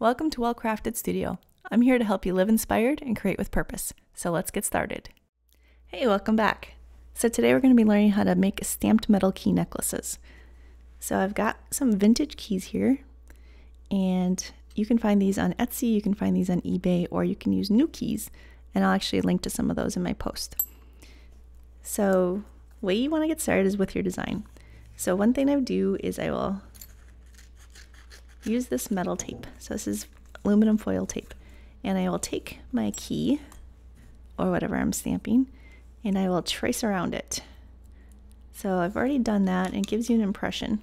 Welcome to Well Crafted Studio. I'm here to help you live inspired and create with purpose. So let's get started. Hey, welcome back. So today we're going to be learning how to make stamped metal key necklaces. So I've got some vintage keys here, and you can find these on Etsy, you can find these on eBay, or you can use new keys, and I'll actually link to some of those in my post. So the way you want to get started is with your design. So one thing I would do is I will use this metal tape. So this is aluminum foil tape. And I will take my key, or whatever I'm stamping, and I will trace around it. So I've already done that, and it gives you an impression.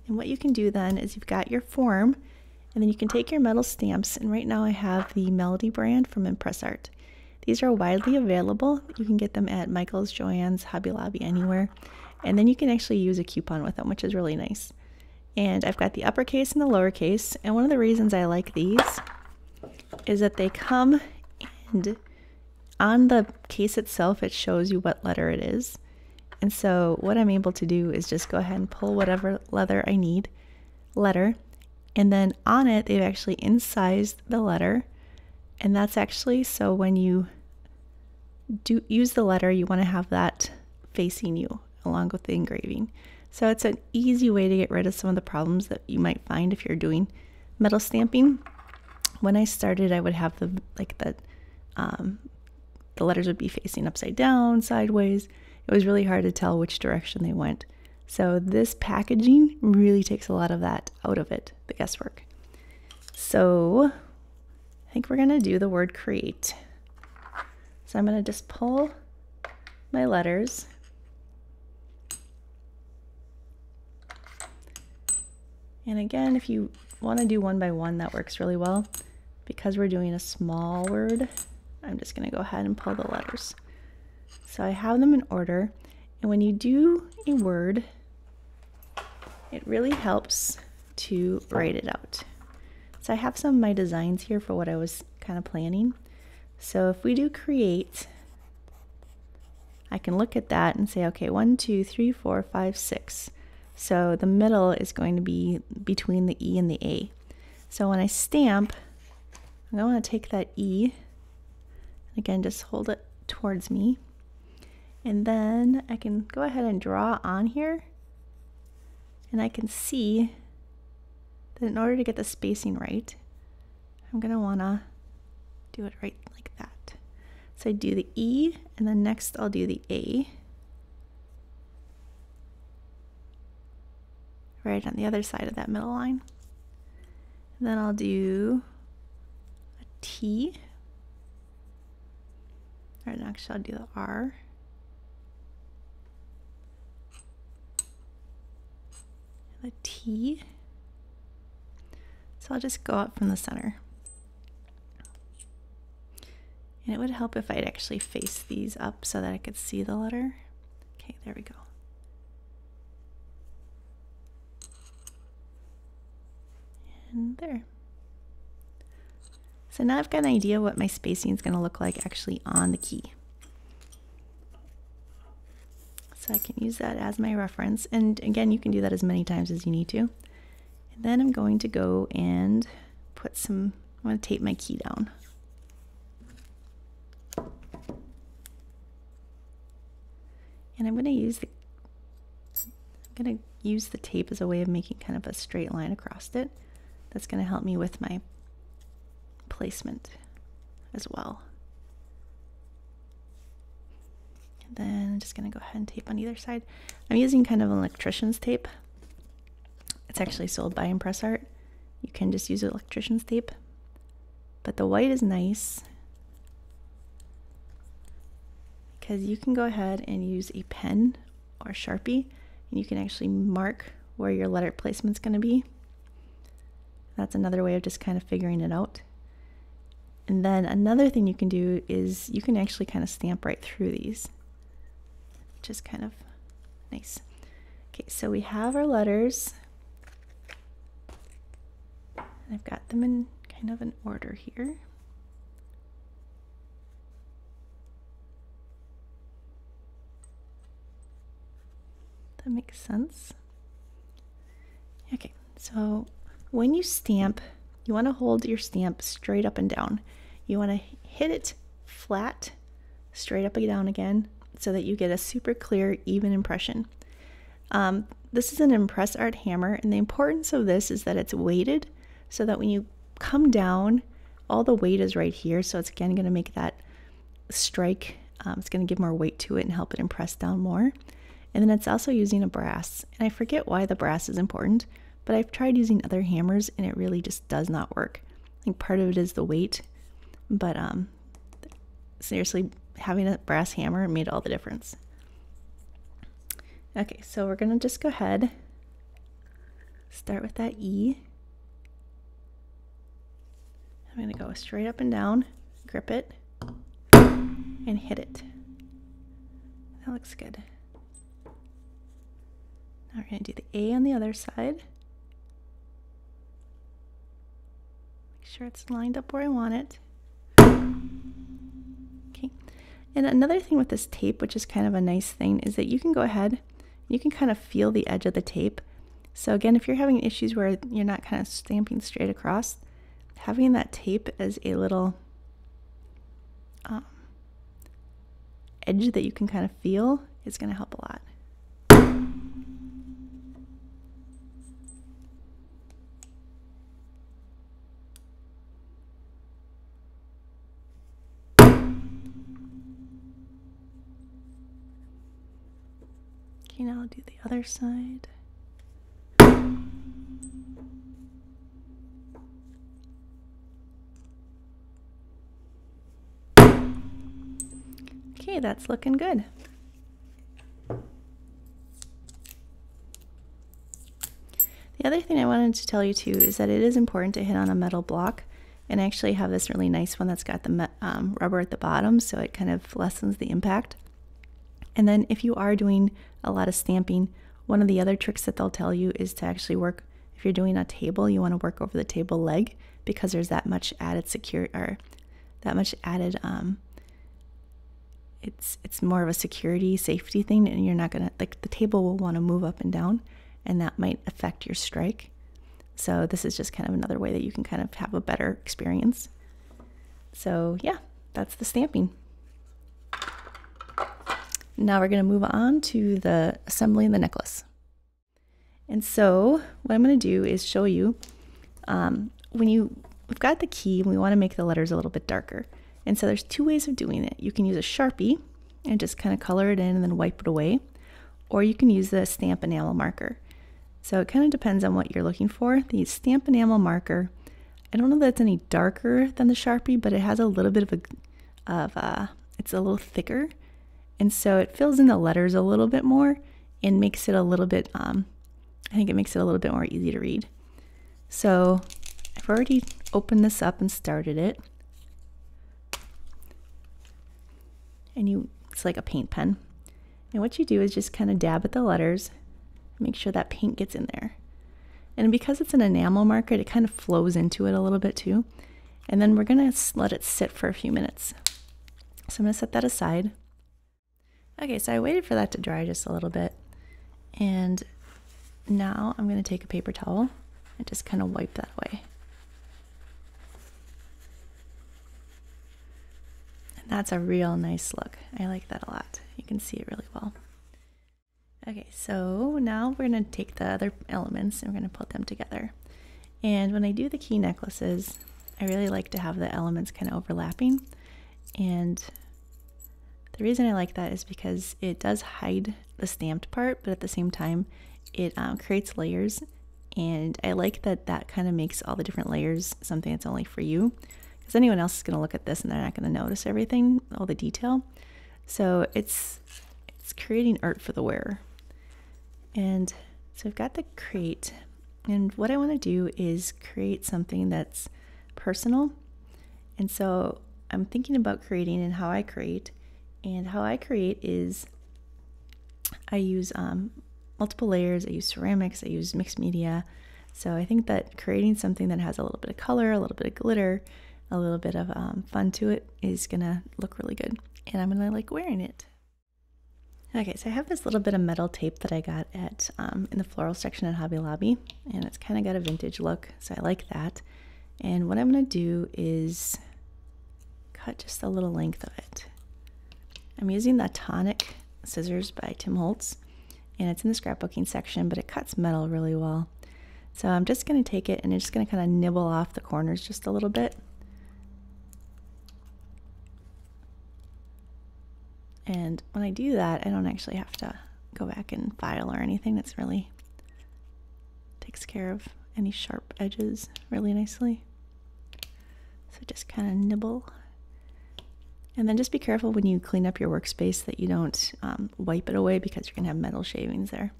And what you can do then is you've got your form, and then you can take your metal stamps, and right now I have the Melody brand from Impress Art. These are widely available. You can get them at Michael's, Joann's, Hobby Lobby, anywhere. And then you can actually use a coupon with them, which is really nice. And I've got the uppercase and the lowercase, and one of the reasons I like these is that they come, and on the case itself it shows you what letter it is. And so what I'm able to do is just go ahead and pull whatever letter I need, and then on it they've actually incised the letter, and that's actually so when you do use the letter you want to have that facing you along with the engraving. So it's an easy way to get rid of some of the problems that you might find if you're doing metal stamping. When I started, I would have the letters would be facing upside down, sideways. It was really hard to tell which direction they went. So this packaging really takes a lot of that out of it, the guesswork. So I think we're gonna do the word create. So I'm gonna just pull my letters. And again, if you want to do one by one, that works really well. Because we're doing a small word, I'm just going to go ahead and pull the letters. So I have them in order. And when you do a word, it really helps to write it out. So I have some of my designs here for what I was kind of planning. So if we do create, I can look at that and say, okay, 1, 2, 3, 4, 5, 6. So the middle is going to be between the E and the A. So when I stamp, I'm going to take that E, again, just hold it towards me. And then I can go ahead and draw on here. And I can see that in order to get the spacing right, I'm going to want to do it right like that. So I do the E, and then next I'll do the A. Right on the other side of that middle line. And then I'll do a T. Or actually I'll do the R. And a T. So I'll just go up from the center. And it would help if I'd actually face these up so that I could see the letter. Okay, there we go. And there. So now I've got an idea what my spacing is going to look like actually on the key. So I can use that as my reference. And again, you can do that as many times as you need to. And then I'm going to go and put I'm going to tape my key down. And I'm going to use the tape as a way of making kind of a straight line across it. That's going to help me with my placement as well. And then I'm just going to go ahead and tape on either side. I'm using kind of an electrician's tape. It's actually sold by Impress Art. You can just use electrician's tape. But the white is nice because you can go ahead and use a pen or Sharpie, and you can actually mark where your letter placement's going to be. That's another way of just kind of figuring it out. And then another thing you can do is you can actually kind of stamp right through these, which is kind of nice. Okay, so we have our letters. And I've got them in kind of an order here. That makes sense. Okay, so when you stamp, you want to hold your stamp straight up and down. You want to hit it flat, straight up and down again, so that you get a super clear, even impression. This is an Impress Art hammer, and the importance of this is that it's weighted so that when you come down, all the weight is right here. So it's again going to make that strike. It's going to give more weight to it and help it impress down more. And then it's also using a brass. And I forget why the brass is important, but I've tried using other hammers and it really just does not work. I think part of it is the weight, but seriously, having a brass hammer made all the difference. Okay, so we're gonna just go ahead, start with that E. I'm gonna go straight up and down, grip it, and hit it. That looks good. Now we're gonna do the A on the other side. Make sure it's lined up where I want it. Okay, and another thing with this tape, which is kind of a nice thing, is that you can go ahead, you can kind of feel the edge of the tape. So again, if you're having issues where you're not kind of stamping straight across, having that tape as a little edge that you can kind of feel is going to help a lot. Okay, now I'll do the other side. Okay, that's looking good. The other thing I wanted to tell you too is that it is important to hit on a metal block, and I actually have this really nice one that's got the rubber at the bottom, so it kind of lessens the impact. And then if you are doing a lot of stamping, one of the other tricks that they'll tell you is to actually work, if you're doing a table, you want to work over the table leg, because there's that much added it's more of a security, safety thing, and you're not gonna, like, the table will want to move up and down, and that might affect your strike. So this is just kind of another way that you can kind of have a better experience. So yeah, that's the stamping. Now we're going to move on to the assembling the necklace. And so what I'm going to do is show you, we've got the key and we want to make the letters a little bit darker. And so there's two ways of doing it. You can use a Sharpie and just kind of color it in and then wipe it away, or you can use the stamp enamel marker. So it kind of depends on what you're looking for. The stamp enamel marker, I don't know that it's any darker than the Sharpie, but it has a little bit of it's a little thicker. And so it fills in the letters a little bit more and makes it a little bit, I think it makes it a little bit more easy to read. So I've already opened this up and started it. And it's like a paint pen. And what you do is just kind of dab at the letters, make sure that paint gets in there. And because it's an enamel marker, it kind of flows into it a little bit too. And then we're gonna let it sit for a few minutes. So I'm gonna set that aside. Okay, so I waited for that to dry just a little bit, and now I'm going to take a paper towel and just kind of wipe that away. And that's a real nice look. I like that a lot. You can see it really well. Okay, so now we're going to take the other elements and we're going to put them together. And when I do the key necklaces, I really like to have the elements kind of overlapping, and the reason I like that is because it does hide the stamped part, but at the same time, it creates layers. And I like that that kind of makes all the different layers something that's only for you, because anyone else is going to look at this and they're not going to notice everything, all the detail. So it's creating art for the wearer. And so I've got the crate, and what I want to do is create something that's personal. And so I'm thinking about creating and how I create. And how I create is I use multiple layers, I use ceramics, I use mixed media. So I think that creating something that has a little bit of color, a little bit of glitter, a little bit of fun to it is gonna look really good. And I'm gonna like wearing it. Okay, so I have this little bit of metal tape that I got at in the floral section at Hobby Lobby, and it's kind of got a vintage look, so I like that. And what I'm going to do is cut just a little length of it. I'm using the Tonic scissors by Tim Holtz, and it's in the scrapbooking section, but it cuts metal really well. So I'm just going to take it and I'm just going to kind of nibble off the corners just a little bit. And when I do that, I don't actually have to go back and file or anything. That's really takes care of any sharp edges really nicely. So just kind of nibble. And then just be careful when you clean up your workspace that you don't wipe it away, because you're going to have metal shavings there.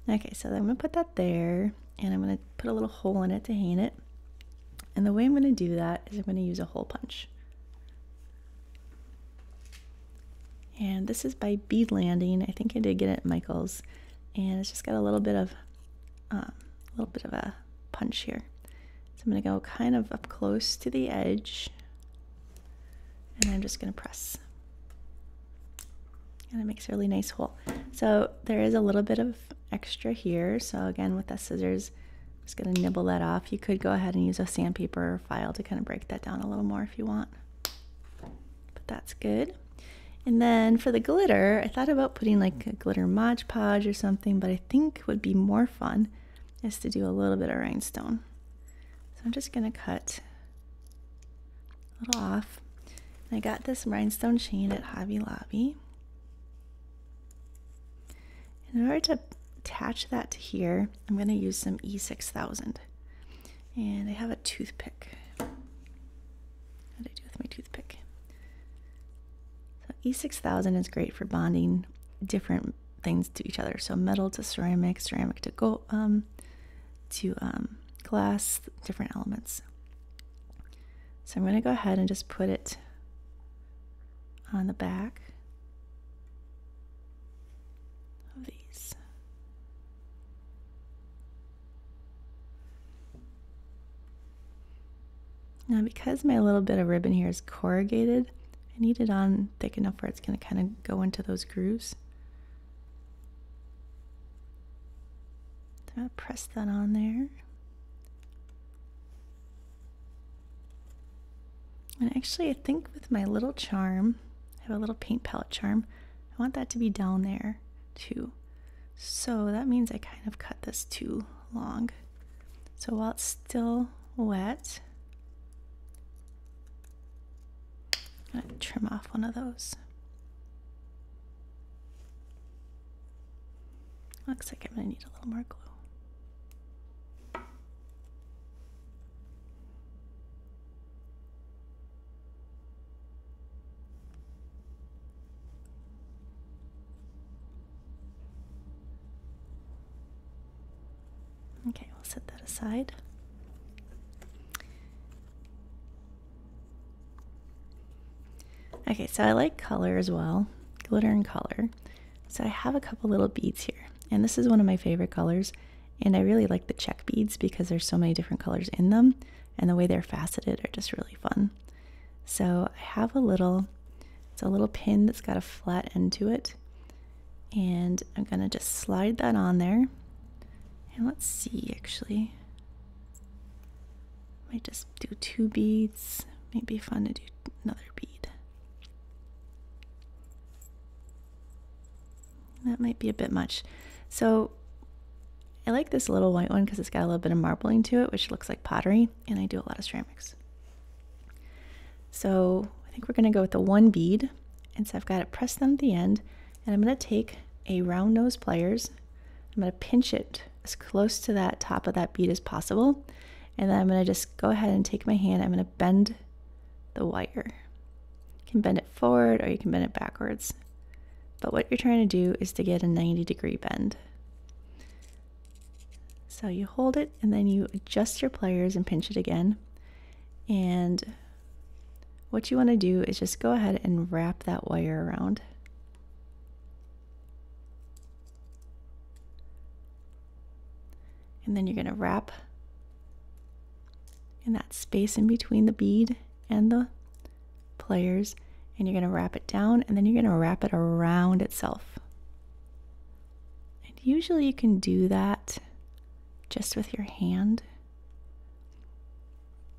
Okay, so I'm going to put that there, and I'm going to put a little hole in it to hang it. And the way I'm going to do that is I'm going to use a hole punch. And this is by Bead Landing. I think I did get it at Michael's, and it's just got a little bit of a punch here. So I'm going to go kind of up close to the edge, and I'm just going to press. And it makes a really nice hole. So there is a little bit of extra here. So again, with the scissors, I'm just going to nibble that off. You could go ahead and use a sandpaper or file to kind of break that down a little more if you want. But that's good. And then for the glitter, I thought about putting like a glitter Mod Podge or something, but I think would be more fun is to do a little bit of rhinestone. So I'm just going to cut a little off. And I got this rhinestone chain at Hobby Lobby. And in order to attach that to here, I'm going to use some E6000. And I have a toothpick. What did I do with my toothpick? E6000 is great for bonding different things to each other. So metal to ceramic, ceramic to gold, glass, different elements. So I'm going to go ahead and just put it on the back of these. Now, because my little bit of ribbon here is corrugated, I need it on thick enough where it's going to kind of go into those grooves. So I'm going to press that on there. And actually, I think with my little charm, I have a little paint palette charm, I want that to be down there too. So that means I kind of cut this too long. So while it's still wet, I'm going to trim off one of those. Looks like I'm going to need a little more glue. Okay, we'll set that aside. Okay, so I like color as well, glitter and color. So I have a couple little beads here, and this is one of my favorite colors, and I really like the check beads because there's so many different colors in them, and the way they're faceted are just really fun. So I have it's a little pin that's got a flat end to it, and I'm gonna just slide that on there. And let's see, actually, might just do 2 beads. Might be fun to do another bead. That might be a bit much. So I like this little white one because it's got a little bit of marbling to it, which looks like pottery, and I do a lot of ceramics. So I think we're going to go with the 1 bead, and so I've got it pressed down at the end, and I'm going to take a round nose pliers. I'm going to pinch it as close to that top of that bead as possible, and then I'm going to just go ahead and take my hand. I'm going to bend the wire. You can bend it forward or you can bend it backwards. But what you're trying to do is to get a 90-degree bend. So you hold it and then you adjust your pliers and pinch it again. And what you want to do is just go ahead and wrap that wire around. And then you're going to wrap in that space in between the bead and the pliers. And you're going to wrap it down, and then you're going to wrap it around itself. Usually you can do that just with your hand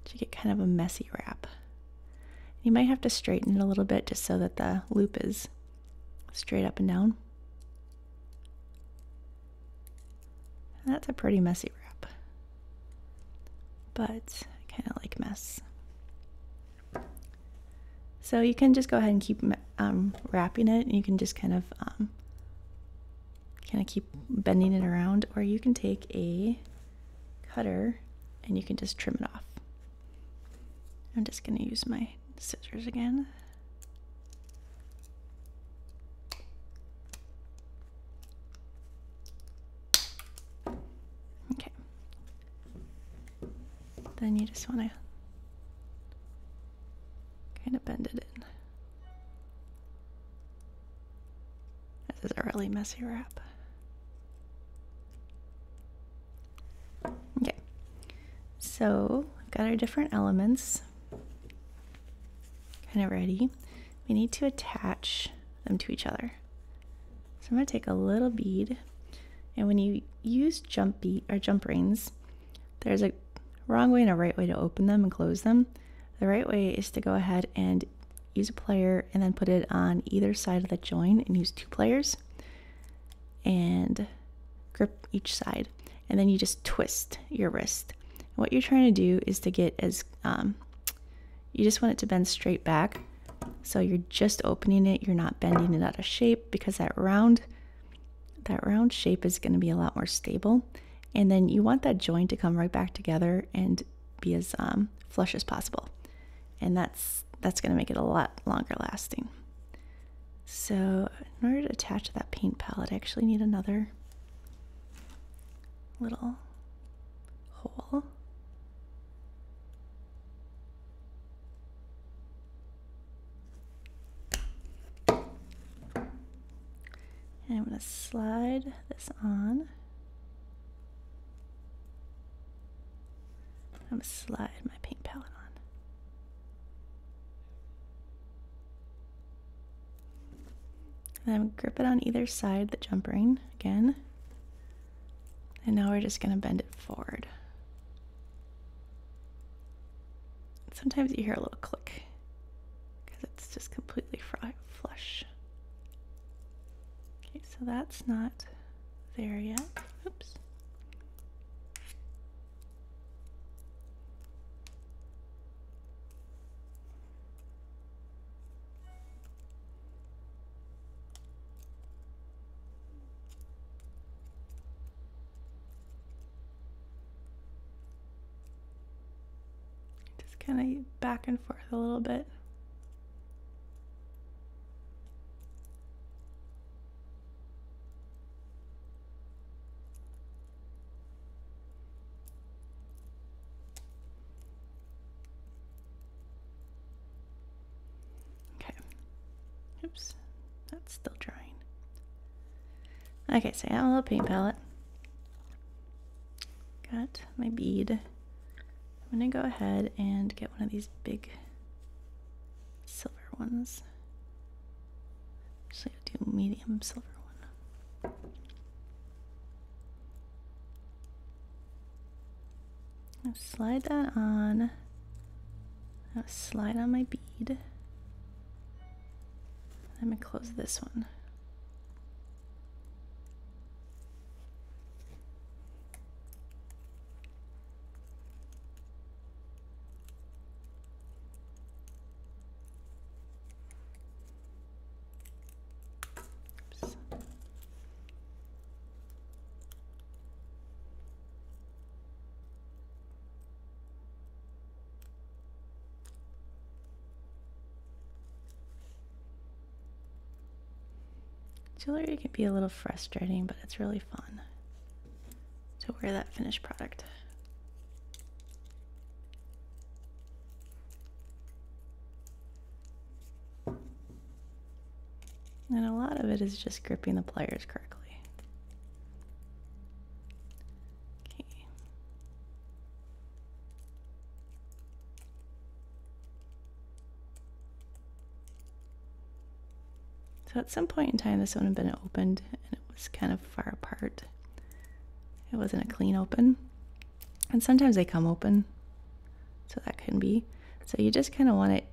to get kind of a messy wrap. You might have to straighten it a little bit just so that the loop is straight up and down. And that's a pretty messy wrap, but I kind of like mess. So you can just go ahead and keep wrapping it, and you can just kind of keep bending it around, or you can take a cutter and you can just trim it off. I'm just going to use my scissors again. Okay. Then you just want to kind of bend it in. This is a really messy wrap. Okay, so we've got our different elements kind of ready. We need to attach them to each other. So I'm going to take a little bead, and when you use jump rings, there's a wrong way and a right way to open them and close them. The right way is to go ahead and use a plier and then put it on either side of the join and use 2 pliers and grip each side, and then you just twist your wrist. And what you're trying to do is to get as you just want it to bend straight back, so you're just opening it, you're not bending it out of shape, because that round shape is going to be a lot more stable. And then you want that joint to come right back together and be as flush as possible, and that's going to make it a lot longer lasting. So in order to attach that paint palette, I actually need another little hole. And I'm going to slide this on. I'm going to slide my paint palette on. And then grip it on either side, the jump ring again. And now we're just going to bend it forward. Sometimes you hear a little click because it's just completely flush. Okay, so that's not there yet. Oops. Just kind of back and forth a little bit. Oops, that's still drying. Okay, so I have a little paint palette. Got my bead. I'm gonna go ahead and get one of these big silver ones. Actually, I'll do medium silver one. I'll slide that on. I'll slide on my bead. I'm going to close this one. Oops. Jewelry can be a little frustrating, but it's really fun to wear that finished product. And a lot of it is just gripping the pliers correctly. Okay. So at some point in time, this one had been opened and it It's kind of far apart. It wasn't a clean open. And sometimes they come open, so that can be. So you just kind of want to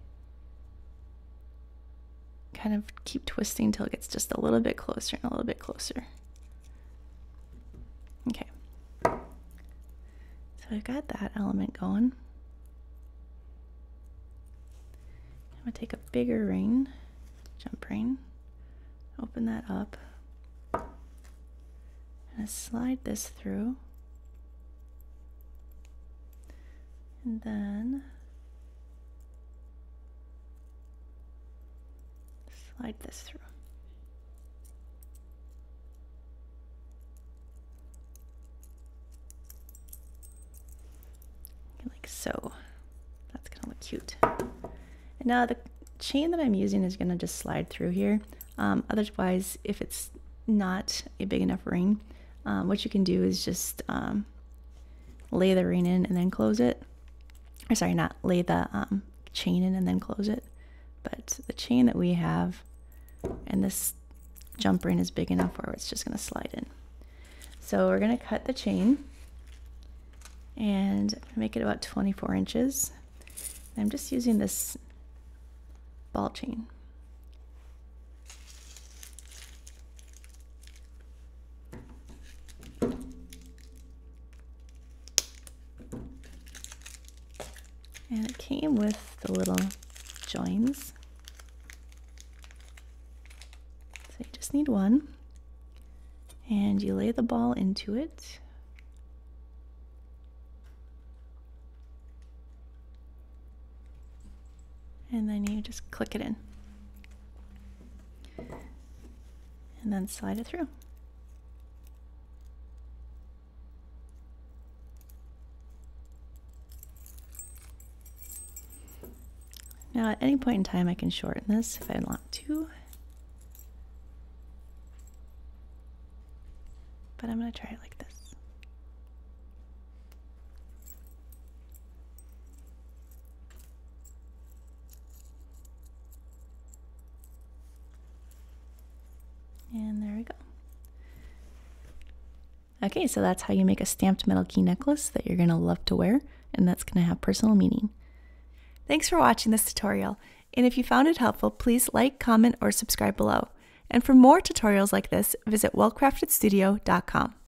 kind of keep twisting until it gets just a little bit closer and a little bit closer. Okay. So I've got that element going. I'm going to take a bigger ring, jump ring, open that up, and slide this through, and then slide this through. Like so. That's gonna look cute. And now the chain that I'm using is gonna just slide through here. Otherwise, if it's not a big enough ring, what you can do is just lay the ring in and then close it. Or sorry, not lay the chain in and then close it. But the chain that we have and this jump ring is big enough where it's just gonna slide in. So we're gonna cut the chain and make it about 24 inches. I'm just using this ball chain. And it came with the little joins. So you just need one. And you lay the ball into it. And then you just click it in. And then slide it through. Now at any point in time I can shorten this if I want to. But I'm going to try it like this. And there we go. Okay, so that's how you make a stamped metal key necklace that you're going to love to wear, and that's going to have personal meaning. Thanks for watching this tutorial, and if you found it helpful, please like, comment, or subscribe below. And for more tutorials like this, visit wellcraftedstudio.com.